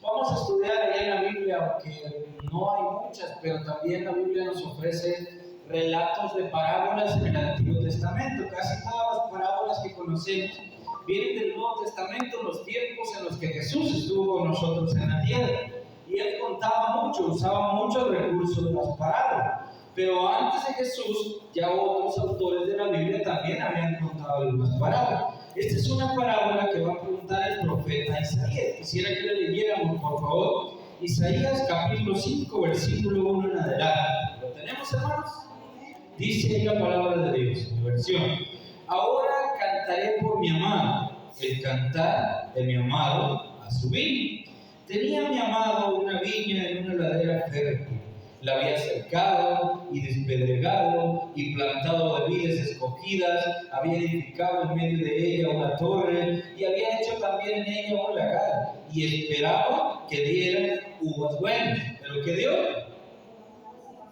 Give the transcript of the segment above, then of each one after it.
Vamos a estudiar ahí en la Biblia, aunque no hay muchas, pero también la Biblia nos ofrece relatos de parábolas en el Antiguo Testamento. Casi todas las parábolas que conocemos vienen del Nuevo Testamento, los tiempos en los que Jesús estuvo con nosotros en la tierra. Y él contaba mucho, usaba mucho el recurso de las parábolas. Pero antes de Jesús, ya otros autores de la Biblia también habían contado algunas parábolas. Esta es una parábola que va a preguntar el profeta Isaías. Quisiera que le leyéramos, por favor, Isaías capítulo 5, versículo 1 en adelante. ¿Lo tenemos, hermanos? Dice ahí la palabra de Dios, en mi versión. Ahora cantaré por mi amado, el cantar de mi amado a su viña. Tenía mi amado una viña en una ladera fértil. La había cercado y despedregado y plantado de vides escogidas, había edificado en medio de ella una torre y había hecho también en ella un lagar y esperaba que diera uvas buenas. ¿Pero qué dio?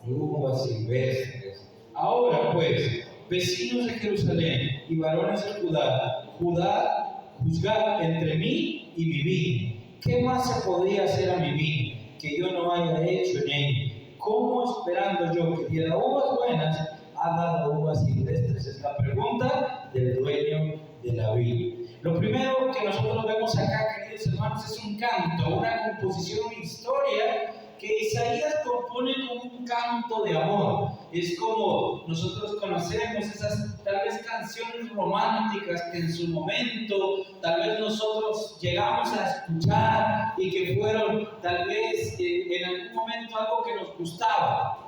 Uvas silvestres. Ahora pues, vecinos de Jerusalén y varones de Judá, juzgad entre mí y mi viña. ¿Qué más se podría hacer a mi viña que yo no haya hecho en ella? ¿Cómo esperando yo que diera uvas buenas, ha dado uvas silvestres? Es la pregunta del dueño de la viña. Lo primero que nosotros vemos acá, queridos hermanos, es un canto, una composición, una historia que Isaías compone como un canto de amor. Es como nosotros conocemos esas tal vez canciones románticas que en su momento tal vez nosotros llegamos a escuchar y que fueron tal vez en algún momento algo que nos gustaba.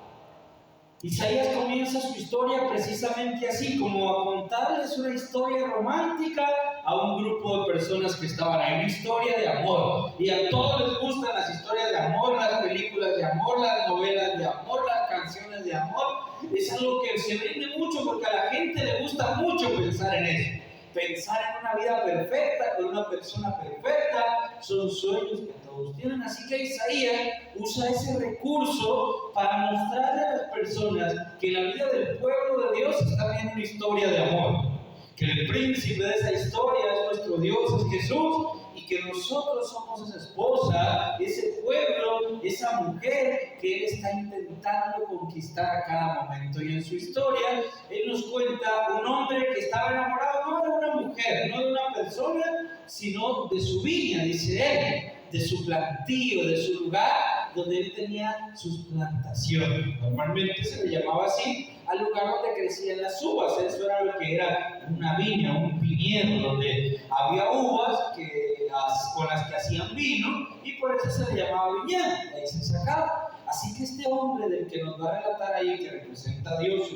Isaías comienza su historia precisamente así, como a contarles una historia romántica a un grupo de personas que estaban ahí, una historia de amor. Y a todos les gustan las historias de amor, las películas de amor, las novelas de amor, las canciones de amor. Es algo que se vende mucho porque a la gente le gusta mucho pensar en eso. Pensar en una vida perfecta, con una persona perfecta, son sueños que todos tienen. Así que Isaías usa ese recurso para mostrarle a las personas que la vida del pueblo de Dios es también una historia de amor. Que el príncipe de esa historia es nuestro Dios, es Jesús, y que nosotros somos esa esposa, ese pueblo, esa mujer que Él está intentando conquistar a cada momento. Y en su historia, Él nos cuenta un hombre que estaba enamorado no de una mujer, no de una persona, sino de su viña, dice Él, de su plantío, de su lugar donde Él tenía sus plantaciones. Normalmente se le llamaba así al lugar donde crecían las uvas. Eso era lo que era una viña, un viñedo, donde había uvas con las que hacían vino, y por eso se le llamaba viñedo, ahí se sacaba. Así que este hombre del que nos va a relatar ahí, que representa a Dios,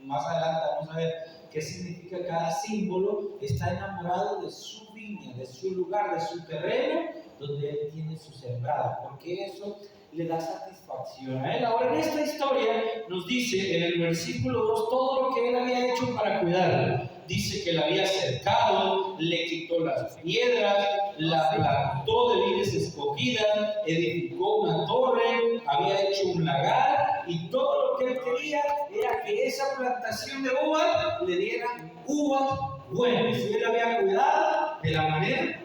más adelante vamos a ver qué significa cada símbolo, está enamorado de su viña, de su lugar, de su terreno, donde él tiene su sembrado, porque eso le da satisfacción a él. Ahora en esta historia nos dice en el versículo 2 todo lo que él había hecho para cuidarla. Dice que la había cercado, le quitó las piedras, la plantó de vides escogidas, edificó una torre, había hecho un lagar, y todo lo que él quería era que esa plantación de uvas le diera uvas buenas. Y él había cuidado de la manera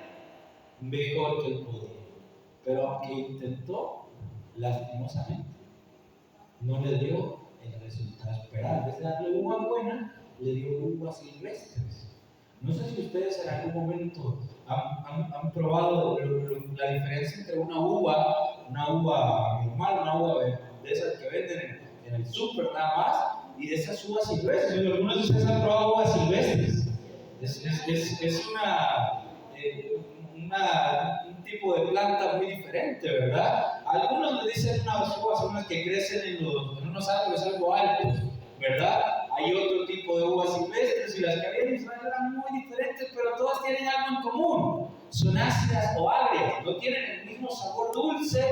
mejor que él podía. Pero aunque intentó, lastimosamente, no le dio el resultado esperado. En vez de darle uva buena, le dio uvas silvestres. No sé si ustedes en algún momento han probado la diferencia entre una uva normal, una uva de esas que venden en el súper nada más, y de esas uvas silvestres. Algunos de ustedes han probado uvas silvestres. Es un tipo de planta muy diferente, ¿verdad? Algunos le dicen unas uvas, unas que crecen en unos árboles algo altos, ¿verdad? Hay otro tipo de uvas silvestres, y las que había en Israel eran muy diferentes, pero todas tienen algo en común: son ácidas o agrias, no tienen el mismo sabor dulce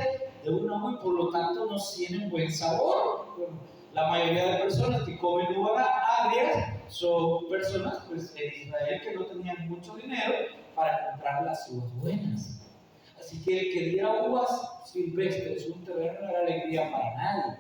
de una uva, por lo tanto no tienen buen sabor. La mayoría de personas que comen uvas agrias son personas, pues, en Israel, que no tenían mucho dinero para comprar las uvas buenas. Así que el que diera uvas silvestres, un terreno, no era alegría para nadie.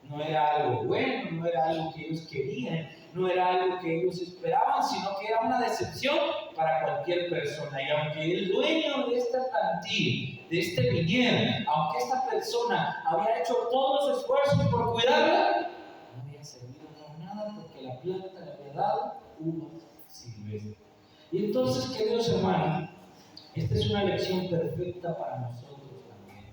No era algo bueno, no era algo que ellos querían. no era algo que ellos esperaban, sino que era una decepción para cualquier persona. Y aunque el dueño de esta plantilla, de este viñedo, aunque esta persona había hecho todos los esfuerzos por cuidarla, no había servido para nada porque la planta le había dado uvas silvestres. Y entonces, queridos hermanos, esta es una lección perfecta para nosotros también.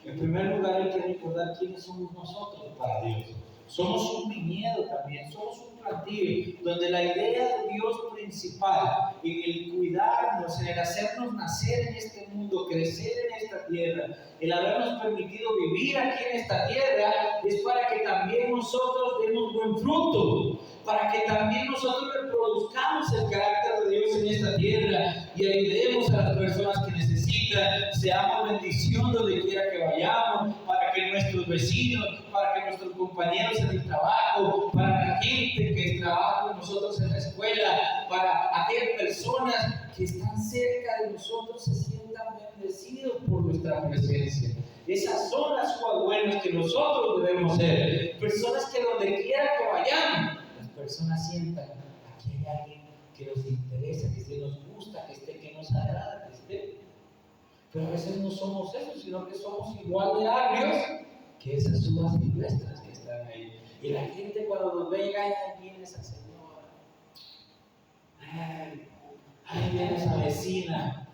En primer lugar, hay que recordar quiénes somos nosotros para Dios. Somos un viñedo también, somos un plantío, donde la idea de Dios principal, en el cuidarnos, en el hacernos nacer en este mundo, crecer en esta tierra, el habernos permitido vivir aquí en esta tierra, es para que también nosotros demos buen fruto, para que también nosotros reproduzcamos el carácter de Dios en esta tierra y ayudemos a las personas que necesitan, seamos bendición donde quiera que vayamos, para que nuestros vecinos, para que nuestros compañeros en el trabajo, para la gente que trabaja con nosotros en la escuela, para aquellas personas que están cerca de nosotros se sientan bendecidos por nuestra presencia. Esas son las cosas buenas que nosotros debemos ser. Personas que donde quiera que vayamos, las personas sientan, aquí hay alguien que nos interesa, que nos gusta, que nos agrada, que esté. Pero a veces no somos eso, sino que somos igual de agrios que esas uvas silvestres que están ahí. Y la gente cuando nos ve, ahí viene esa señora, ahí viene esa vecina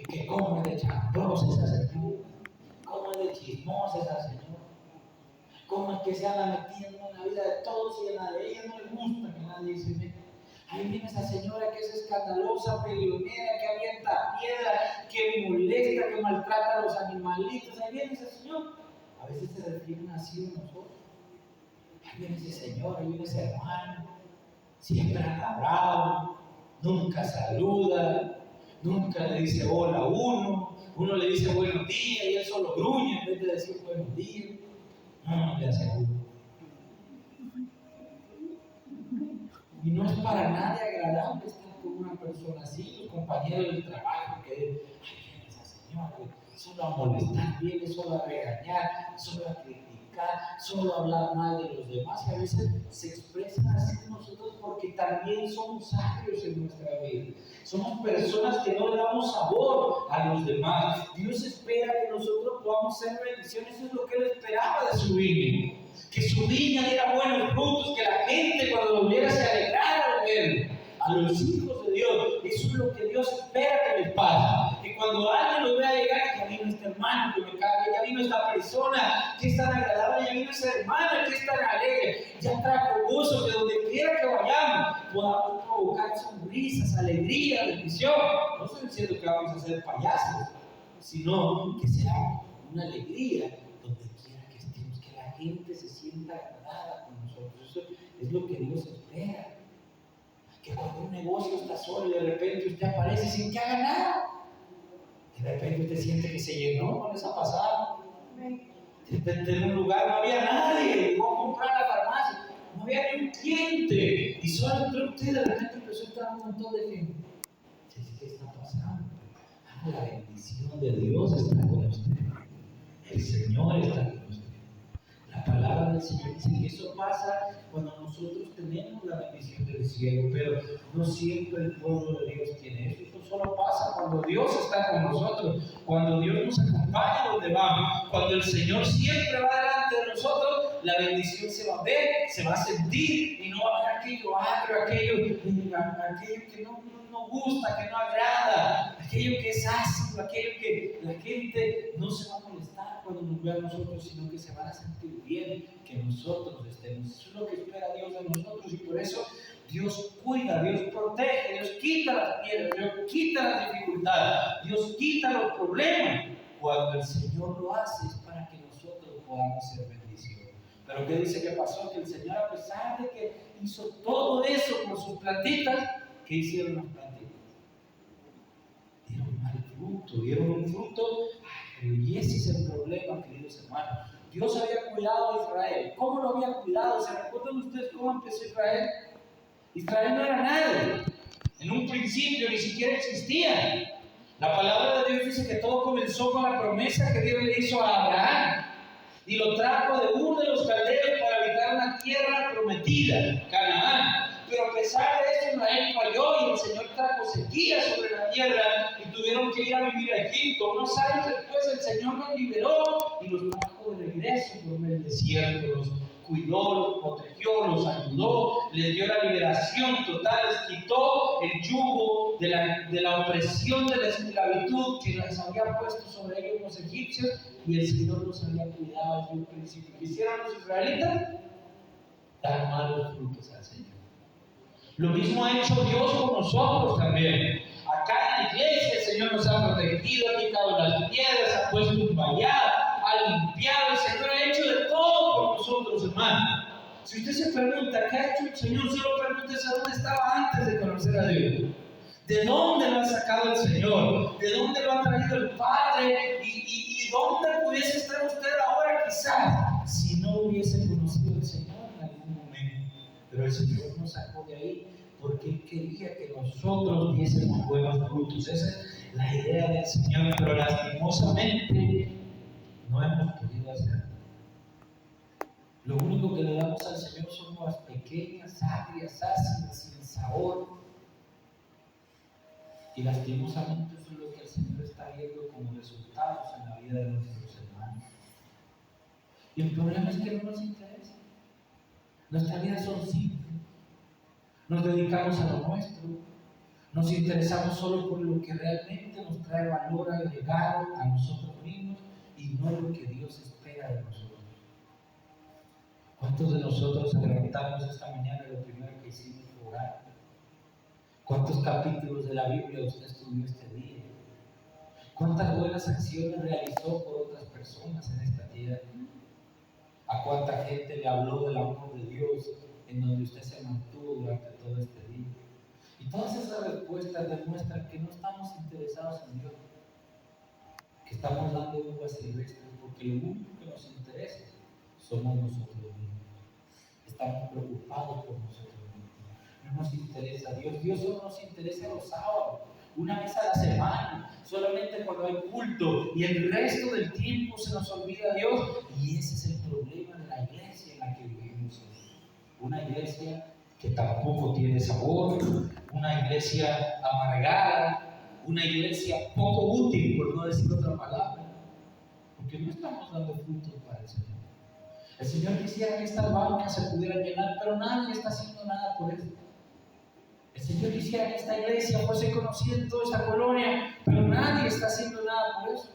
que come de chambrosa esa señora, come de chismosa esa señora, como es que se anda metiendo en la vida de todos y en la de ella no le gusta que nadie se meta. Ahí viene esa señora que es escandalosa, peleonera, que avienta piedra, que molesta, que maltrata a los animalitos. Ahí viene ese señor. A veces se refieren así de nosotros. Ahí viene ese señor, ahí viene ese hermano. Siempre anda bravo, nunca saluda, nunca le dice hola a uno. Uno le dice buenos días y él solo gruñe en vez de decir buenos días. No, le aseguro. Y no es para nadie agradable estar con una persona así, los compañeros del trabajo que, ay, viene esa señora, solo a molestar, viene solo a regañar, solo a criticar, solo a hablar mal de los demás, y a veces se expresan así nosotros porque también somos agrios en nuestra vida. Somos personas que no le damos sabor a los demás. Dios espera que nosotros podamos ser bendiciones, eso es lo que Él esperaba de su viña. Que su viña diera buenos frutos, que la gente cuando lo viera se alegrara de verlo. A los hijos de Dios, eso es lo que Dios espera que les pase. Que cuando alguien los vea llegar, ya vino este hermano que me cae, ya vino esta persona que es tan agradable, ya vino esa hermana que es tan alegre, ya trajo gozo, que donde quiera que vayamos podamos provocar sonrisas, alegría, bendición. No estoy diciendo que vamos a ser payasos, sino que sea una alegría donde quiera que estemos, que la gente se sienta agradada con nosotros. Eso es lo que Dios espera. Que cuando un negocio está solo y de repente usted aparece sin que haga nada, de repente usted siente que se llenó. ¿No les ha pasado? En un lugar no había nadie, llegó a comprar a la farmacia, no había ni un cliente, y solo entró usted y de repente empezó a entrar un montón de gente. ¿Qué está pasando? La bendición de Dios está con usted. El Señor está con usted. La palabra del Señor dice que eso pasa cuando nosotros tenemos la bendición del cielo, pero no siempre el pueblo de Dios tiene eso. Esto solo pasa cuando Dios está con nosotros, cuando Dios nos acompaña donde vamos, cuando el Señor siempre va delante de nosotros. La bendición se va a ver, se va a sentir y no va a haber aquello agrio, aquello que no gusta, que no agrada, aquello que es ácido, aquello que la gente no se va a molestar cuando nos vea a nosotros, sino que se van a sentir bien que nosotros estemos. Eso es lo que espera Dios de nosotros, y por eso Dios cuida, Dios protege, Dios quita las piedras, Dios quita las dificultades, Dios quita los problemas. Cuando el Señor lo hace es para que nosotros podamos ser bendición. Pero ¿qué dice que pasó? Que el Señor, a pesar de que hizo todo eso por sus plantitas, ¿qué hicieron las plantitas? Dieron mal fruto, dieron un fruto. Y ese es el problema, queridos hermanos. Dios había cuidado a Israel. ¿Cómo lo había cuidado? ¿Se recuerdan ustedes cómo empezó Israel? Israel no era nadie. En un principio ni siquiera existía. La palabra de Dios dice que todo comenzó con la promesa que Dios le hizo a Abraham. y lo trajo de Ur de los Caldeos para habitar una tierra prometida, Canaán. Pero a pesar de eso, Israel falló y el Señor trajo sequía sobre la tierra y tuvieron que ir a vivir a Egipto. Unos años después, el Señor los liberó y los trajo de regreso por el desierto. Los cuidó, los protegió, los ayudó, les dio la liberación total, les quitó el yugo de la opresión de la esclavitud que les había puesto sobre ellos los egipcios, y el Señor los había cuidado desde un principio. ¿Qué hicieron los israelitas? Dar malos frutos al Señor. Lo mismo ha hecho Dios con nosotros también. Acá en la iglesia el Señor nos ha protegido, ha quitado las piedras, ha puesto un vallado, ha limpiado. El Señor ha hecho de todo por nosotros, hermano. Si usted se pregunta qué ha hecho el Señor, solo pregúntese dónde estaba antes de conocer a Dios. ¿De dónde lo ha sacado el Señor? ¿De dónde lo ha traído el Padre? ¿Y dónde pudiese estar usted ahora quizás si no hubiese conocido al Señor en algún momento? Pero el Señor nos sacó de ahí porque Él quería que nosotros diésemos buenos frutos. Esa es la idea del Señor, pero lastimosamente no hemos podido hacerlo. Lo único que le damos al Señor son las pequeñas, agrias, ácidas, sin sabor. Y lastimosamente eso es lo que el Señor está viendo como resultados en la vida de nuestros hermanos. Y el problema es que no nos interesa. Nuestras vidas son simples. Nos dedicamos a lo nuestro. Nos interesamos solo por lo que realmente nos trae valor agregado a nosotros mismos y no lo que Dios espera de nosotros. ¿Cuántos de nosotros nos levantamos esta mañana y lo primero que hicimos fue orar? ¿Cuántos capítulos de la Biblia usted estudió este día? ¿Cuántas buenas acciones realizó por otras personas en esta tierra? ¿A cuánta gente le habló del amor de Dios en donde usted se mantuvo durante todo este día? Y todas esas respuestas demuestran que no estamos interesados en Dios, que estamos dando uvas silvestres, porque lo único que nos interesa somos nosotros mismos. Estamos preocupados por nosotros mismos. No nos interesa Dios. Dios solo nos interesa los sábados, una vez a la semana, solamente cuando hay culto, y el resto del tiempo se nos olvida Dios. Y ese es el problema de la iglesia en la que vivimos hoy. Una iglesia que tampoco tiene sabor, una iglesia amargada, una iglesia poco útil, por no decir otra palabra, porque no estamos dando frutos para el Señor. El Señor quisiera que estas bancas se pudieran llenar, pero nadie está haciendo nada por eso. El Señor quisiera que esta iglesia fuese conocida en toda esta colonia, pero nadie está haciendo nada por eso.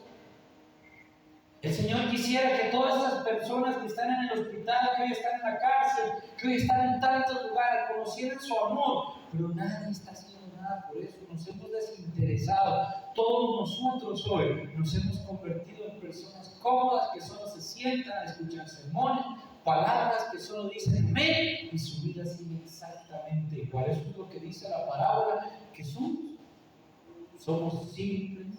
El Señor quisiera que todas estas personas que están en el hospital, que hoy están en la cárcel, que hoy están en tantos lugares, conocieran su amor, pero nadie está haciendo nada por eso. Nos hemos desinteresado. Todos nosotros hoy nos hemos convertido en personas cómodas que solo se sientan a escuchar sermones, palabras que solo dicen amén, y su vida sigue exactamente igual. Eso es lo que dice la parábola que somos simples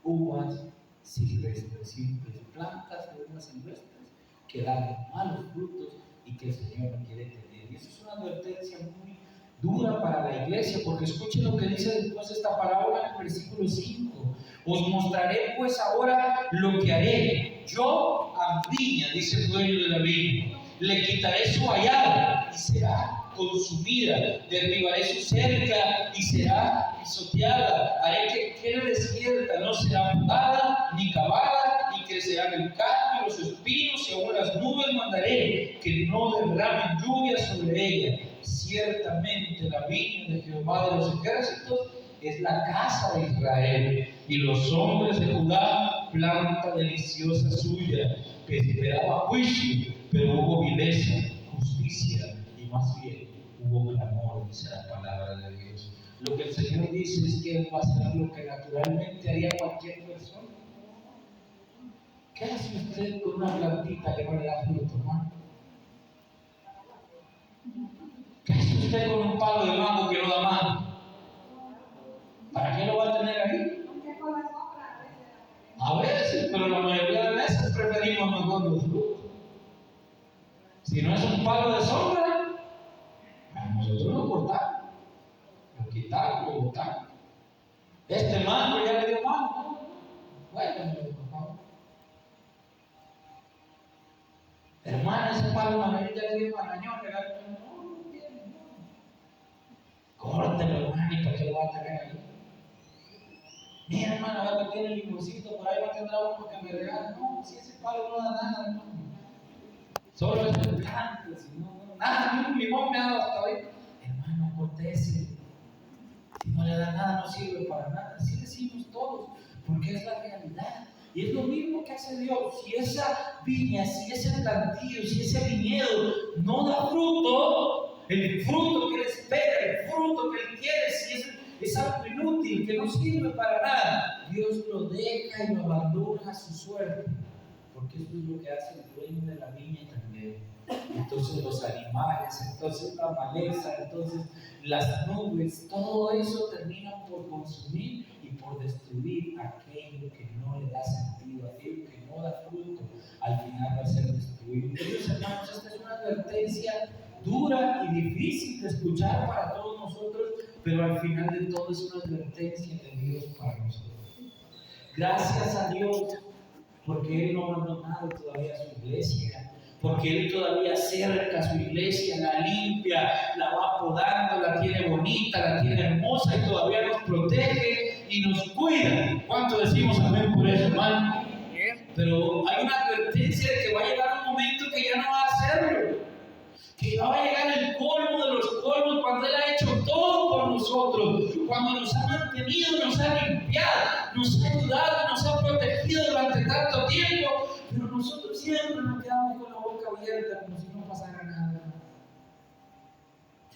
uvas silvestres, simples plantas de uvas silvestres que dan malos frutos y que el Señor no quiere tener. Y eso es una advertencia muy dura para la iglesia, porque escuchen lo que dice después de esta parábola en el versículo 5. Os mostraré pues ahora lo que haré. Yo a mi viña, dice el dueño de la viña, le quitaré su vallado y será consumida, derribaré su cerca y será pisoteada, haré que quede desierta, no será podada ni cavada, y crecerán el campo y los espinos, y aún las nubes mandaré que no derramen lluvia sobre ella. Ciertamente la viña de Jehová de los ejércitos es la casa de Israel, y los hombres de Judá planta deliciosa suya, que esperaba juicio, pero hubo vileza, justicia, y más bien hubo clamor, dice la palabra de Dios. Lo que el Señor dice es que Él va a hacer lo que naturalmente haría cualquier persona. ¿Qué hace usted con una plantita que no le da fruto, hermano? ¿Qué hace usted con un palo de mango que no da mango? ¿Para qué lo va a tener ahí? A veces, pero la mayoría de veces preferimos mejor los frutos. Si no es un palo de sombra, nosotros lo cortamos, lo quitamos, lo botamos. Este mango ya le dio mango. Bueno, por favor. palo Manuel ya le dio marañón, no tiene, no. Córtelo, hermano, ¿y para qué lo va a tener ahí? Mira, hermano, a ver que tiene el limoncito, por ahí va a tener uno que me regale. No, si ese palo no da nada, hermano. Solo es plantas, no, nada, ni un limón me ha dado hasta hoy. Hermano, cortese. Si no le da nada, no sirve para nada. Así decimos todos, porque es la realidad. Y es lo mismo que hace Dios. Si esa viña, si ese plantillo, si ese viñedo no da fruto, el fruto que Él espera, el fruto que Él quiere, si es algo inútil, que no sirve para nada, Dios lo deja y lo abandona a su suerte. Porque eso es lo que hace el dueño de la viña también. Entonces los animales, entonces la maleza, entonces las nubes, todo eso termina por consumir y por destruir aquello que no le da sentido, aquello que no da fruto, al final va a ser destruido. Entonces, hermanos, esta es una advertencia dura y difícil de escuchar para todos nosotros, pero al final de todo es una advertencia de Dios para nosotros. Gracias a Dios, porque Él no ha abandonado todavía su iglesia, porque Él todavía cerca su iglesia, la limpia, la va podando, la tiene bonita, la tiene hermosa y todavía nos protege y nos cuida. ¿Cuánto decimos amén por eso, hermano? Pero hay una advertencia de que va a llegar un momento que ya no va a hacerlo, que va a llegar el colmo de los colmos cuando Él ha hecho todo por nosotros, cuando nos ha mantenido, nos ha limpiado, nos ha ayudado, nos ha protegido durante tanto tiempo, pero nosotros siempre nos quedamos con la boca abierta como si no pasara nada.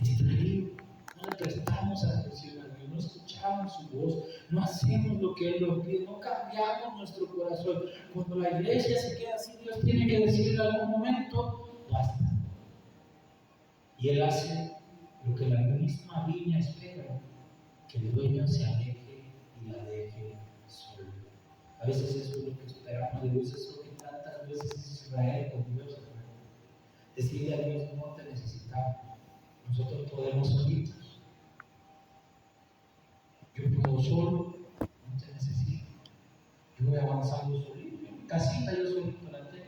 Distraídos, no le prestamos atención a Dios, no escuchamos su voz, no hacemos lo que Él nos pide, no cambiamos nuestro corazón. Cuando la iglesia se queda así, Dios tiene que decirle en algún momento, basta. Y Él hace lo que la misma viña espera, que el dueño se aleje y la deje sola. A veces eso es lo que esperamos de Dios, eso es lo que tantas veces es Israel con Dios. Decirle a Dios, no te necesitamos, nosotros podemos solitos. Yo puedo solo, no te necesito. Yo voy avanzando solito. Mi casita yo solito la tengo,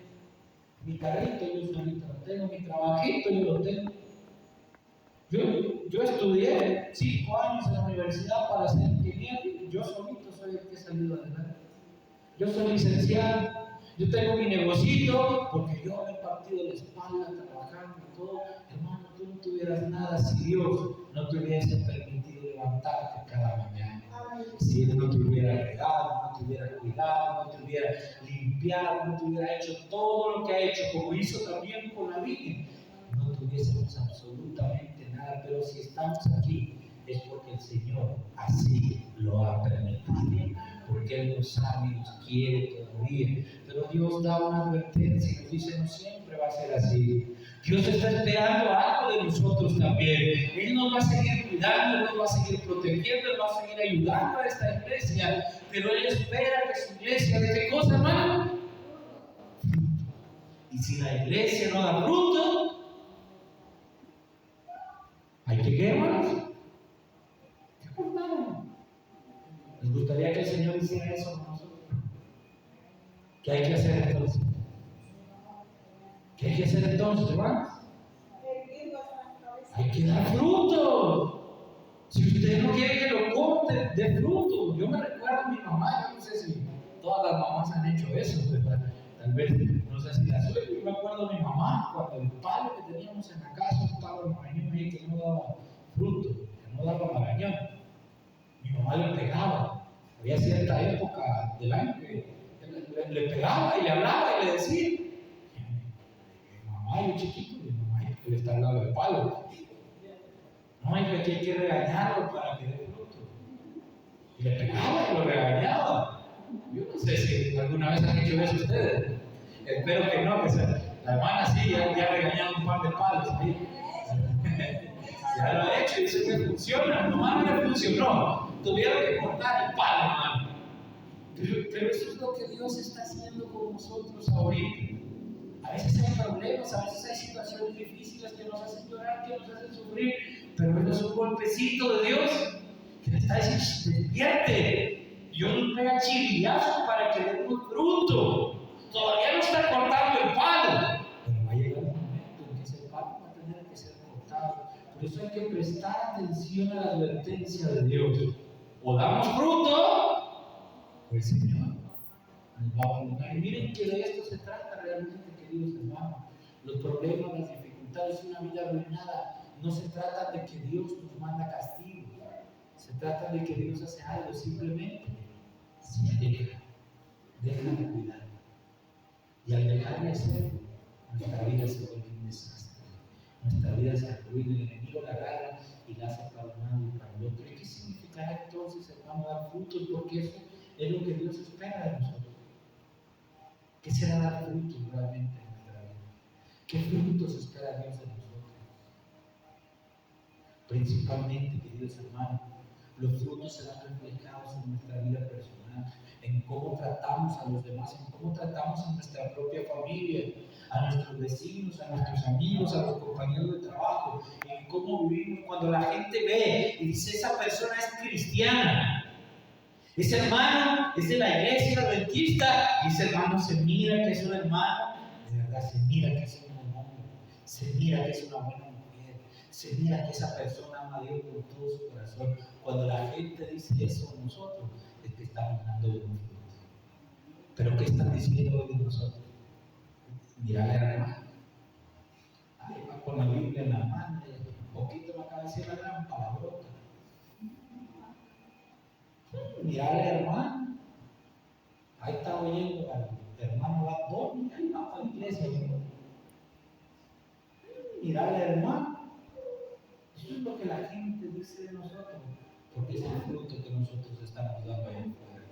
mi carrito yo solito la tengo, mi trabajito yo lo tengo. Yo estudié 5 años en la universidad para ser ingeniero. Yo solito soy el que he salido adelante. Yo soy licenciado. Yo tengo mi negocito porque yo me he partido la espalda trabajando y todo. Hermano, tú no tuvieras nada si Dios no te hubiese permitido levantarte cada mañana. Si Él no te hubiera regado, no te hubiera cuidado, no te hubiera limpiado, no te hubiera hecho todo lo que ha hecho, como hizo también con la viña, no tuviésemos absolutamente nada. Pero si estamos aquí es porque el Señor así lo ha permitido, porque Él nos ama y nos quiere todavía. Pero Dios da una advertencia y nos dice, no siempre va a ser así. Dios está esperando algo de nosotros también. Él nos va a seguir cuidando, Él nos va a seguir protegiendo, Él va a seguir ayudando a esta iglesia, pero Él espera que su iglesia dé ¿qué cosa, hermano? Y si la iglesia no da fruto, hay que quemarnos. ¿Qué cortaron? ¿Les gustaría que el Señor hiciera eso con nosotros? ¿Qué hay que hacer entonces? ¿Qué hay que hacer entonces, hermanos? Hay que dar fruto. Si usted no quiere que lo corte, dé fruto. Yo me recuerdo a mi mamá, yo no sé si todas las mamás han hecho eso, ¿verdad? Tal vez, no sé si las oigo. Yo me acuerdo de mi mamá, cuando el palo que teníamos en la casa, un palo marañón ahí que no daba fruto, que no daba marañón, mi mamá le pegaba. Había cierta época del año que le pegaba y le hablaba y le decía, mamá, yo chiquito, mi mamá le está hablando de palo. No, hay que regañarlo para que dé fruto. Y le pegaba y lo regañaba. Yo no sé si alguna vez han hecho eso ustedes. Espero que no, que la hermana sí, ya ha regañado un par de palos. ¿Sí? Ya lo ha hecho y dice que funciona. Nomás no le funcionó. Tuvieron que cortar el palo, hermano. Pero eso es lo que Dios está haciendo con nosotros ahorita. A veces hay problemas, a veces hay situaciones difíciles que nos hacen llorar, que nos hacen sufrir, pero eso es un golpecito de Dios que le está diciendo, despierte. Dios nos pega chirillazos para que demos fruto. Todavía no está cortando el palo, pero va a llegar un momento Por eso hay que prestar atención a la advertencia de Dios. O damos fruto, o el Señor nos va a abandonar. Y miren que de esto se trata realmente, queridos hermanos. Los problemas, las dificultades, una vida arruinada, no se trata de que Dios nos manda castigo. Se trata de que Dios hace algo, simplemente se aleja, deja de cuidar. Y al dejar de hacerlo, nuestra vida se vuelve un desastre. Nuestra vida se arruina, el enemigo la agarra y la hace para un lado y para el otro. ¿Y qué significará entonces, hermano, dar frutos? Porque eso es lo que Dios espera de nosotros. ¿Qué será dar frutos realmente en nuestra vida? ¿Qué frutos espera Dios de nosotros? Principalmente, queridos hermanos, los frutos serán reflejados en nuestra vida personal, en cómo tratamos a los demás, en cómo tratamos a nuestra propia familia, a nuestros vecinos, a nuestros amigos, a los compañeros de trabajo, en cómo vivimos. Cuando la gente ve y dice, esa persona es cristiana, ese hermano es de la iglesia adventista, y ese hermano se mira que es un hermano, de verdad se mira que es un buen hombre, se mira que es una buena mujer, se mira que esa persona ama a Dios con todo su corazón. Cuando la gente dice eso de nosotros, es que estamos dando buenos frutos. Pero ¿qué están diciendo hoy de nosotros? Mirale a la hermana. Ahí va con la Biblia en la mano, un poquito me acaba de decir la gran palabrota. Mirale, hermano. Ahí está oyendo al hermano Bad Bunny, ahí va para la iglesia. Mirale, hermano. Eso es lo que la gente dice de nosotros, porque es el fruto que nosotros estamos dando ahí afuera.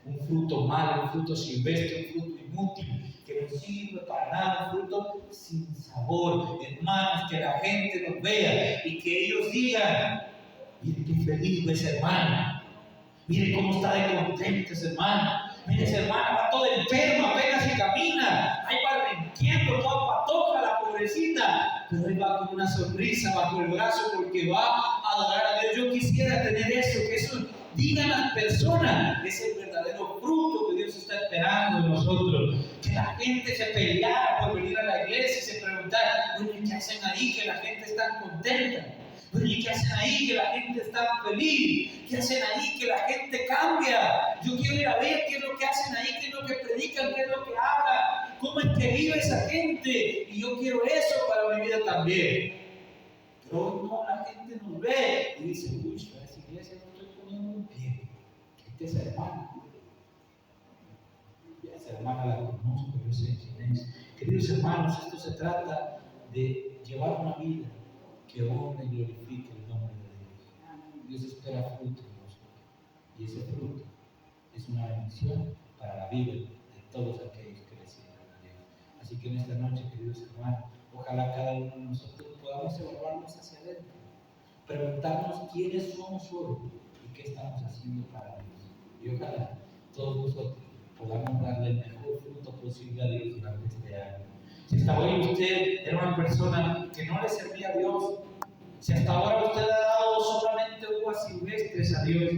Un fruto malo, un fruto silvestre, un fruto inútil, que no sirve para nada, un fruto sin sabor. Hermanos, que la gente nos vea y que ellos digan, miren qué feliz ese hermano, miren cómo está de contento ese hermano, miren ese hermano va todo enfermo, apenas se camina, ahí va renqueando, toda patoja la pobrecita, pero ahí va con una sonrisa bajo el brazo porque va a adorar a Dios. Yo quisiera tener eso, que eso digan las personas, es el verdadero fruto que Dios está esperando de nosotros. Que la gente se peleara por venir a la iglesia y se preguntara, bueno, ¿qué hacen ahí que la gente está contenta? Bueno, ¿y qué hacen ahí que la gente está feliz? ¿Qué hacen ahí que la gente cambia? Yo quiero ir a ver qué es lo que hacen ahí, qué es lo que predican, qué es lo que hablan, cómo es que vive esa gente, y yo quiero eso para mi vida también. Pero hoy no, la gente nos ve y dice, uy, a esa iglesia no estoy poniendo un pie. Esta es hermana. Esa hermana la conozco, yo sé quién es. Queridos hermanos, esto se trata de llevar una vida que honre y glorifique el nombre de Dios. Dios espera fruto de nosotros. Y ese fruto es una bendición para la vida de todos aquellos que le sirven a Dios. Así que en esta noche, queridos hermanos, ojalá cada uno de nosotros podamos evaluarnos hacia adentro, preguntarnos quiénes somos hoy y qué estamos haciendo para Dios. Y ojalá todos nosotros podamos darle el mejor fruto posible a Dios durante este año. Si hasta hoy usted era una persona que no le servía a Dios, si hasta ahora usted ha dado solamente uvas silvestres a Dios,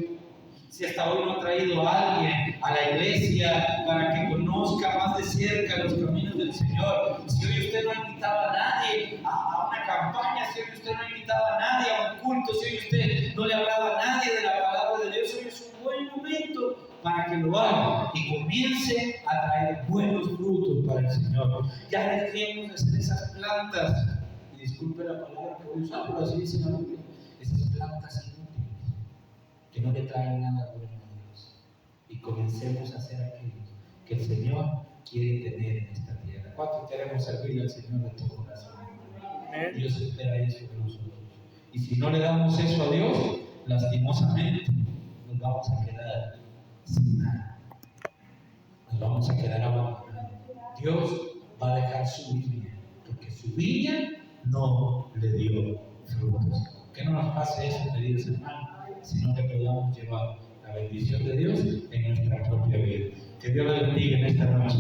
si hasta hoy no ha traído a alguien a la iglesia para que conozca más de cerca los caminos del Señor, si hoy usted no ha invitado a nadie a una campaña, si hoy usted no ha invitado a nadie a un culto, si hoy usted no le ha hablado a nadie de la palabra de Dios, hoy es un buen momento para que lo haga y comience a traer buenos frutos para el Señor. Ya dejemos de ser esas plantas, y disculpe la palabra que voy a usar, pero así dice la Biblia, esas plantas inútiles que no le traen nada bueno a Dios, y comencemos a hacer aquello que el Señor quiere tener en esta tierra. ¿Cuántos queremos servirle al Señor de todo corazón? Dios espera eso de nosotros, y si no le damos eso a Dios, lastimosamente nos vamos a quedar sin nada, nos vamos a quedar abandonados. Dios va a dejar su viña, porque su viña no le dio frutos. Que no nos pase eso, queridos hermanos, sino que podamos llevar la bendición de Dios en nuestra propia vida. Que Dios la bendiga en esta noche.